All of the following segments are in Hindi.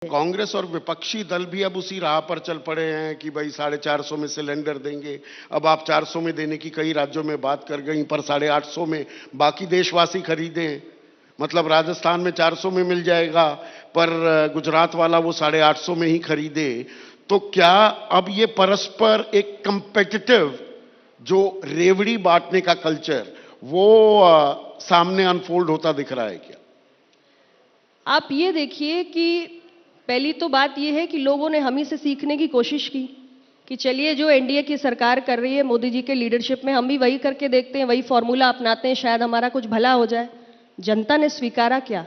कांग्रेस और विपक्षी दल भी अब उसी राह पर चल पड़े हैं कि भाई 450 में सिलेंडर देंगे। अब आप 400 में देने की कई राज्यों में बात कर गई, पर 850 में बाकी देशवासी खरीदें। मतलब राजस्थान में 400 में मिल जाएगा, पर गुजरात वाला वो 850 में ही खरीदे। तो क्या अब ये परस्पर एक कंपेटिटिव जो रेवड़ी बांटने का कल्चर वो सामने अनफोल्ड होता दिख रहा है क्या? आप ये देखिए कि पहली तो बात ये है कि लोगों ने हम ही से सीखने की कोशिश की कि चलिए जो एनडीए की सरकार कर रही है मोदी जी के लीडरशिप में, हम भी वही करके देखते हैं, वही फॉर्मूला अपनाते हैं, शायद हमारा कुछ भला हो जाए। जनता ने स्वीकारा क्या?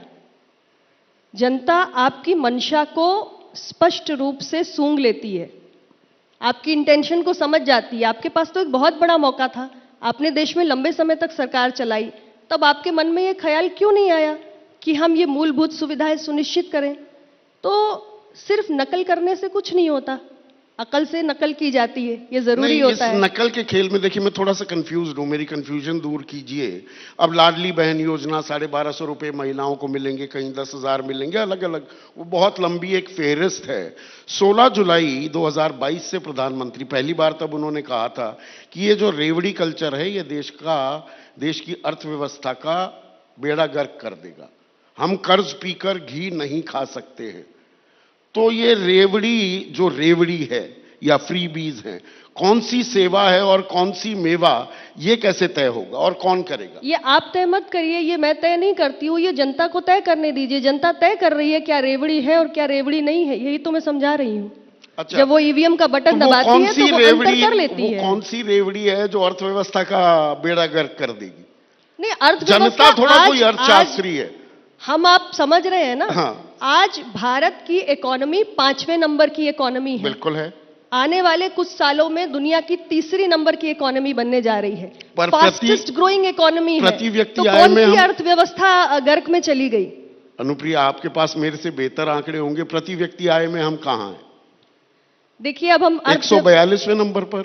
जनता आपकी मंशा को स्पष्ट रूप से सूंघ लेती है, आपकी इंटेंशन को समझ जाती है। आपके पास तो एक बहुत बड़ा मौका था, आपने देश में लंबे समय तक सरकार चलाई, तब आपके मन में ये ख्याल क्यों नहीं आया कि हम ये मूलभूत सुविधाएं सुनिश्चित करें? तो सिर्फ नकल करने से कुछ नहीं होता, अकल से नकल की जाती है, ये जरूरी होता है। नकल के खेल में देखिए मैं थोड़ा सा कंफ्यूज हूं, मेरी कंफ्यूजन दूर कीजिए। अब लाडली बहन योजना 1250 रुपए महिलाओं को मिलेंगे, कहीं 10,000 मिलेंगे, अलग अलग, वो बहुत लंबी एक फेहरिस्त है। 16 जुलाई 2022 से प्रधानमंत्री पहली बार तब उन्होंने कहा था कि ये जो रेवड़ी कल्चर है ये देश की अर्थव्यवस्था का बेड़ा गर्क कर देगा, हम कर्ज पीकर घी नहीं खा सकते हैं। तो ये रेवड़ी जो रेवड़ी है या फ्री बीज है, कौन सी सेवा है और कौन सी मेवा, ये कैसे तय होगा और कौन करेगा? ये आप तय मत करिए, ये मैं तय नहीं करती हूँ, ये जनता को तय करने दीजिए। जनता तय कर रही है क्या रेवड़ी है और क्या रेवड़ी नहीं है, यही तो मैं समझा रही हूँ। अच्छा, जब वो ईवीएम का बटन दबाती है तो वो अंतर कर लेती है। कौन सी रेवड़ी है जो अर्थव्यवस्था का बेड़ा गर्क कर देगी? नहीं, अर्थव्यवस्था जनता थोड़ा कोई अर्थशास्त्री है, हम आप समझ रहे हैं ना। हाँ। आज भारत की इकोनॉमी 5वें नंबर की इकोनॉमी है, बिल्कुल है। आने वाले कुछ सालों में दुनिया की 3री नंबर की इकोनॉमी बनने जा रही है, पर फास्टेस्ट ग्रोइंग इकोनॉमी है। प्रति व्यक्ति तो आय कौन में सी अर्थव्यवस्था गर्क में चली गई? अनुप्रिया, आपके पास मेरे से बेहतर आंकड़े होंगे, प्रति व्यक्ति आय में हम कहां हैं? देखिए अब हम 142वें नंबर पर।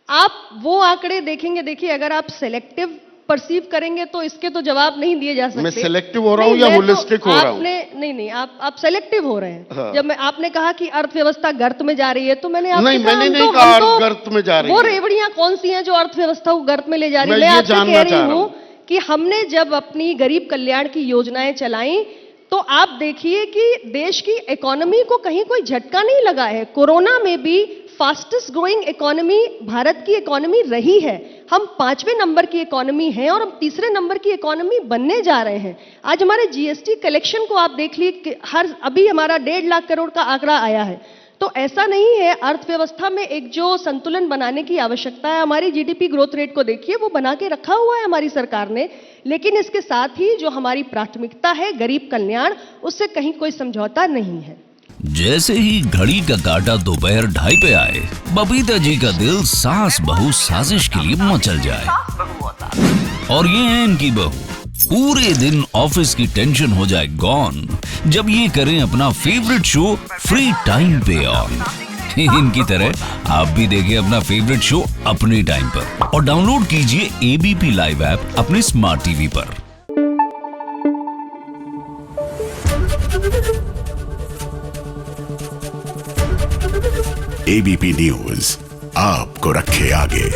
आप वो आंकड़े देखेंगे, देखिए अगर आप सेलेक्टिव परसीव करेंगे तो इसके तो जवाब नहीं दिए जा सकते। मैं सेलेक्टिव हो रहा हूं या होलिस्टिक हो रहा हूं? नहीं, आप सेलेक्टिव हो रहे हैं। हाँ। जब आपने कहा कि अर्थव्यवस्था गर्त में जा रही है तो मैंने नहीं कहा गर्त में जा रही है। वो रेवड़ियां कौन सी हैं जो अर्थव्यवस्था को गर्त में ले जा रही है? मैं आपसे कह रही हूं कि हमने जब अपनी गरीब कल्याण की योजनाएं चलाई तो आप देखिए कि देश की इकोनॉमी को कहीं कोई झटका नहीं लगा है। कोरोना में भी फास्टेस्ट ग्रोइंग इकोनॉमी भारत की इकोनॉमी रही है। हम 5वें नंबर की इकोनॉमी हैं और हम 3रे नंबर की इकोनॉमी बनने जा रहे हैं। आज हमारे जीएसटी कलेक्शन को आप देख लीजिए, अभी हमारा 1.5 लाख करोड़ का आंकड़ा आया है। तो ऐसा नहीं है, अर्थव्यवस्था में एक जो संतुलन बनाने की आवश्यकता है, हमारी जीडीपी ग्रोथ रेट को देखिए, वो बना के रखा हुआ है हमारी सरकार ने। लेकिन इसके साथ ही जो हमारी प्राथमिकता है गरीब कल्याण, उससे कहीं कोई समझौता नहीं है। जैसे ही घड़ी का काटा दोपहर 2:30 पे आए, बबीता जी का दिल सास बहू साजिश के लिए मचल जाए। और ये है इनकी बहू, पूरे दिन ऑफिस की टेंशन हो जाए गॉन जब ये करें अपना फेवरेट शो फ्री टाइम पे ऑन। इनकी तरह आप भी देखें अपना फेवरेट शो अपने टाइम पर और डाउनलोड कीजिए एबीपी लाइव ऐप अपने स्मार्ट टीवी पर। एबीपी न्यूज आपको रखे आगे।